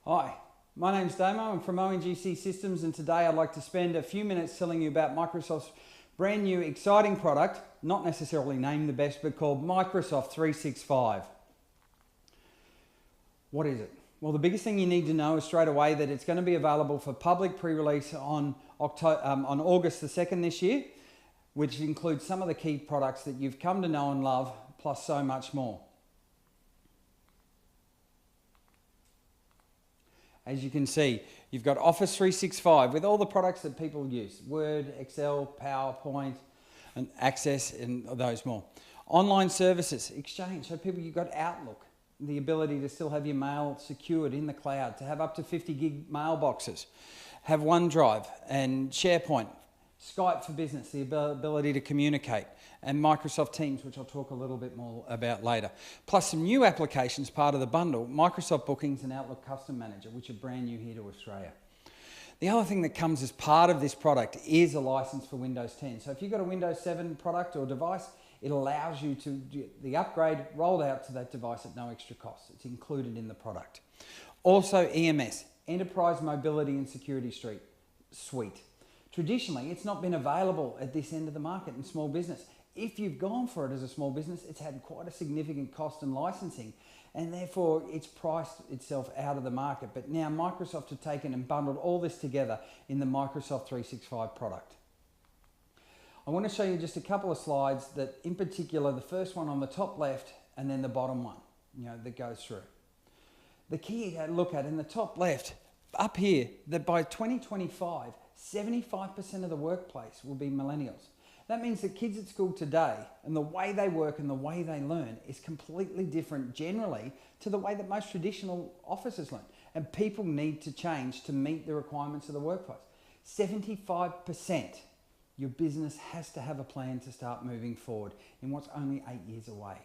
Hi, my name's Damo. I'm from ONGC Systems, and today I'd like to spend a few minutes telling you about Microsoft's brand new exciting product, not necessarily named the best, but called Microsoft 365. What is it? Well, the biggest thing you need to know is straight away that it's going to be available for public pre-release on August the 2nd this year, which includes some of the key products that you've come to know and love, plus so much more. As you can see, you've got Office 365 with all the products that people use: Word, Excel, PowerPoint, and Access, and those more. Online services, Exchange, so people, you've got Outlook, the ability to still have your mail secured in the cloud, to have up to 50 gig mailboxes, have OneDrive and SharePoint, Skype for business, the ability to communicate, and Microsoft Teams, which I'll talk a little bit more about later. Plus some new applications, part of the bundle, Microsoft Bookings and Outlook Custom Manager, which are brand new here to Australia. The other thing that comes as part of this product is a license for Windows 10. So if you've got a Windows 7 product or device, it allows you to get the upgrade rolled out to that device at no extra cost. It's included in the product. Also EMS, Enterprise Mobility and Security Suite. Traditionally, it's not been available at this end of the market in small business. If you've gone for it as a small business, it's had quite a significant cost in licensing, and therefore it's priced itself out of the market. But now Microsoft have taken and bundled all this together in the Microsoft 365 product. I want to show you just a couple of slides that, in particular, the first one on the top left and then the bottom one, that goes through. The key to look at in the top left, up here, that by 2025, 75% of the workplace will be millennials. That means that kids at school today and the way they work and the way they learn is completely different generally to the way that most traditional officers learn. And people need to change to meet the requirements of the workplace. 75%, your business has to have a plan to start moving forward in what's only 8 years away.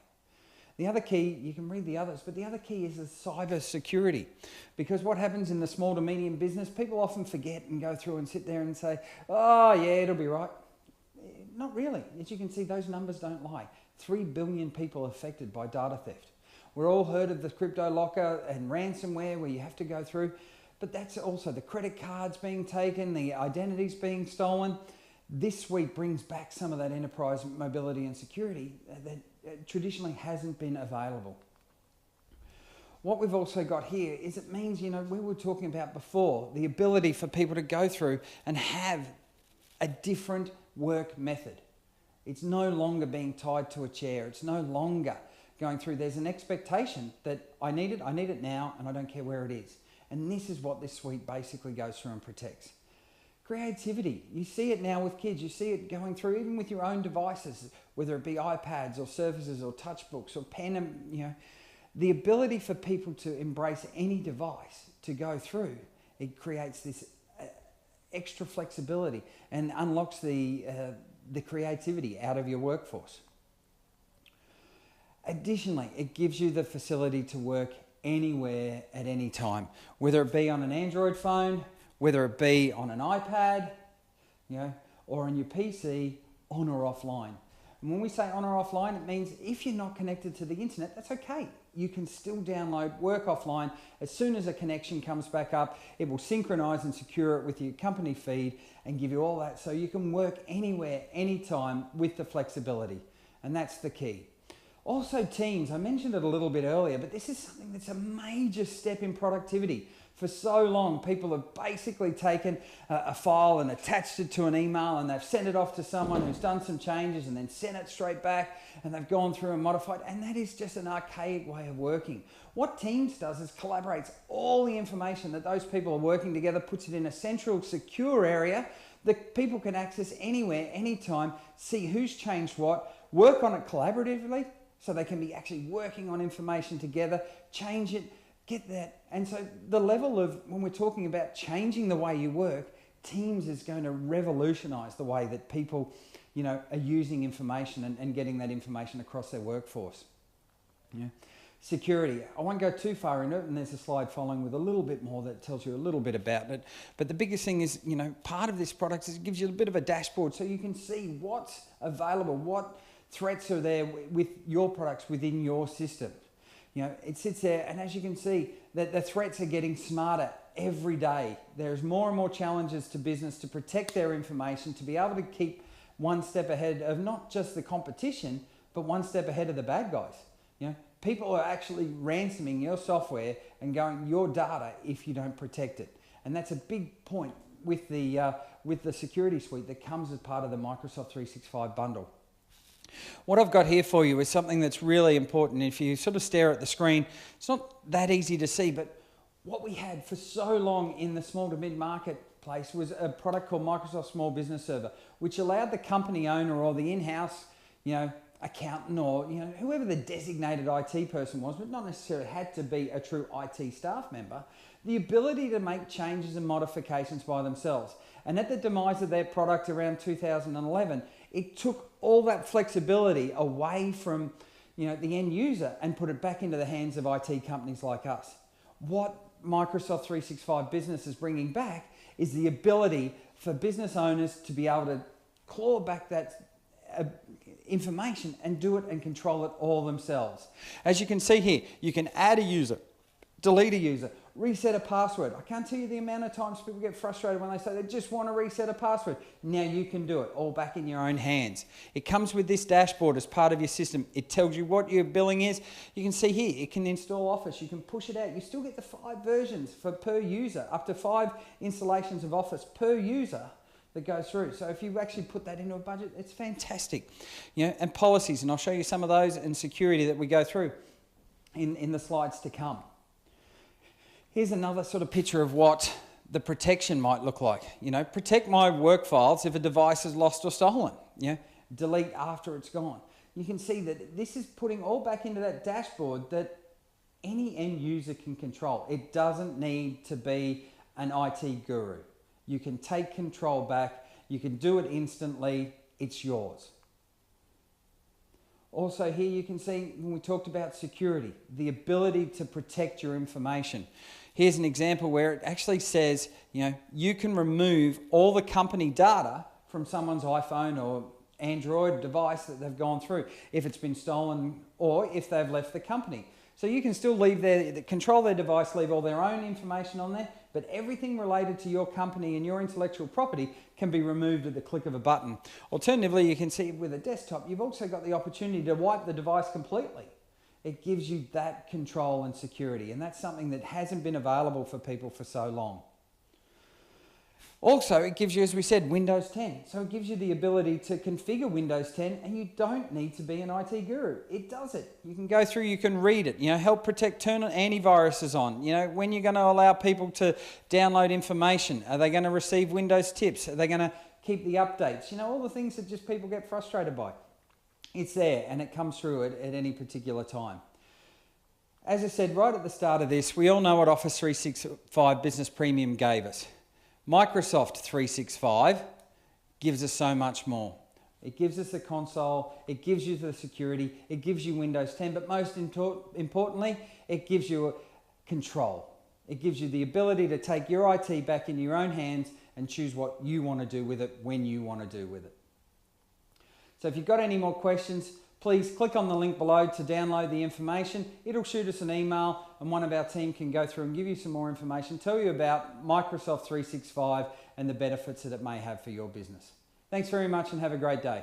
The other key, you can read the others, but the other key is the cyber security. Because what happens in the small to medium business, people often forget and go through and sit there and say, oh yeah, it'll be right. Not really. As you can see, those numbers don't lie. 3 billion people affected by data theft. We're all heard of the crypto locker and ransomware where you have to go through, but that's also the credit cards being taken, the identities being stolen. This suite brings back some of that enterprise mobility and security that traditionally hasn't been available. What we've also got here is it means, we were talking about before, the ability for people to go through and have a different work method. It's no longer being tied to a chair. It's no longer going through. There's an expectation that I need it now, and I don't care where it is. And this is what this suite basically goes through and protects. Creativity, you see it now with kids, you see it going through even with your own devices, whether it be iPads or Surfaces or touchbooks or pen, the ability for people to embrace any device to go through, it creates this extra flexibility and unlocks the creativity out of your workforce. Additionally, it gives you the facility to work anywhere at any time, whether it be on an Android phone, whether it be on an iPad, or on your PC, on or offline. And when we say on or offline, it means if you're not connected to the internet, that's okay. You can still download, work offline. As soon as a connection comes back up, it will synchronize and secure it with your company feed and give you all that so you can work anywhere, anytime with the flexibility. And that's the key. Also Teams, I mentioned it a little bit earlier, but this is something that's a major step in productivity. For so long, people have basically taken a file and attached it to an email, and they've sent it off to someone who's done some changes and then sent it straight back, and they've gone through and modified, and that is just an archaic way of working. What Teams does is collaborates all the information that those people are working together, puts it in a central secure area that people can access anywhere, anytime, see who's changed what, work on it collaboratively so they can be actually working on information together, change it, get that. And so the level of, when we're talking about changing the way you work, Teams is going to revolutionize the way that people, are using information and getting that information across their workforce. Security, I won't go too far into it, and there's a slide following with a little bit more that tells you a little bit about it. But the biggest thing is, part of this product is it gives you a bit of a dashboard so you can see what's available, what threats are there with your products within your system. You know, it sits there, and as you can see, that the threats are getting smarter every day. There's more and more challenges to business to protect their information, to be able to keep one step ahead of not just the competition, but one step ahead of the bad guys. You know, people are actually ransoming your software and going your data if you don't protect it. And that's a big point with the security suite that comes as part of the Microsoft 365 bundle. What I've got here for you is something that's really important. If you sort of stare at the screen, it's not that easy to see, but what we had for so long in the small to mid-marketplace was a product called Microsoft Small Business Server, which allowed the company owner or the in-house, you know, accountant or, you know, whoever the designated IT person was, but not necessarily had to be a true IT staff member, the ability to make changes and modifications by themselves. And at the demise of their product around 2011, it took all that flexibility away from, you know, the end user and put it back into the hands of IT companies like us. What Microsoft 365 Business is bringing back is the ability for business owners to be able to claw back that information and do it and control it all themselves. As you can see here, you can add a user, delete a user, reset a password. I can't tell you the amount of times people get frustrated when they say they just want to reset a password. Now you can do it all back in your own hands. It comes with this dashboard as part of your system. It tells you what your billing is. You can see here, it can install Office. You can push it out. You still get the 5 versions per user, up to 5 installations of Office per user that goes through. So if you actually put that into a budget, it's fantastic. You know, and policies, and I'll show you some of those, and security that we go through in the slides to come. Here's another sort of picture of what the protection might look like. You know, protect my work files if a device is lost or stolen. You know, delete after it's gone. You can see that this is putting all back into that dashboard that any end user can control. It doesn't need to be an IT guru. You can take control back. You can do it instantly. It's yours. Also here you can see when we talked about security, the ability to protect your information. Here's an example where it actually says, you know, you can remove all the company data from someone's iPhone or Android device that they've gone through if it's been stolen or if they've left the company. So you can still control their device, leave all their own information on there, but everything related to your company and your intellectual property can be removed at the click of a button. Alternatively, you can see with a desktop, you've also got the opportunity to wipe the device completely. It gives you that control and security, and that's something that hasn't been available for people for so long. Also, it gives you, as we said, Windows 10. So it gives you the ability to configure Windows 10, and you don't need to be an IT guru. It does it. You can go through, you can read it, you know, help protect, turn antiviruses on. You know, when you're going to allow people to download information, are they going to receive Windows tips? Are they going to keep the updates? You know, all the things that just people get frustrated by. It's there, and it comes through it at any particular time. As I said right at the start of this, we all know what Office 365 Business Premium gave us. Microsoft 365 gives us so much more. It gives us the console, it gives you the security, it gives you Windows 10, but most importantly, it gives you control. It gives you the ability to take your IT back in your own hands and choose what you want to do with it when you want to do with it. So if you've got any more questions, please click on the link below to download the information. It'll shoot us an email and one of our team can go through and give you some more information, tell you about Microsoft 365 and the benefits that it may have for your business. Thanks very much and have a great day.